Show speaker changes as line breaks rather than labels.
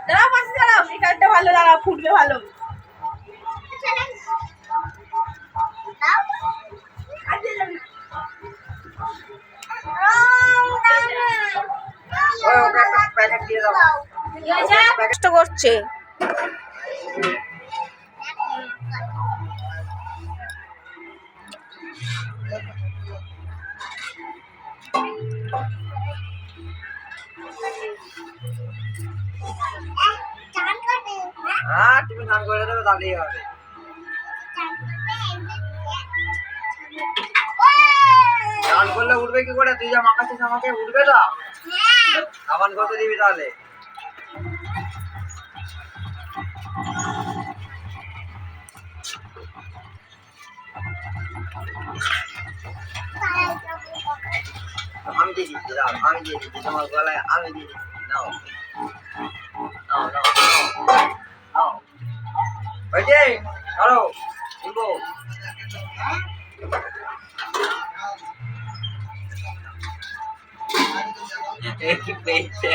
দাঁড়াও পাশে দাঁড়াও, এই কার্ডটা ভালো, দাঁড়াও ফুটবে ভালো। কষ্ট করছে।
হ্যাঁ তুমি স্নান করে দেবে তাহলেই হবে। স্নান করলে উঠবে কি করে? তুই যা মাখাচ্ছিস আমাকে উঠবে না? সাবান কত দিবি তাহলে? আমি দিয়ে দিচ্ছি, দাও আমি দিয়ে দিচ্ছি তোমার গলায়, আমি দিয়ে দিচ্ছি। নাও নাও নাও নাও, হয়েছে? ধরো শুনবো। পেয়েছে।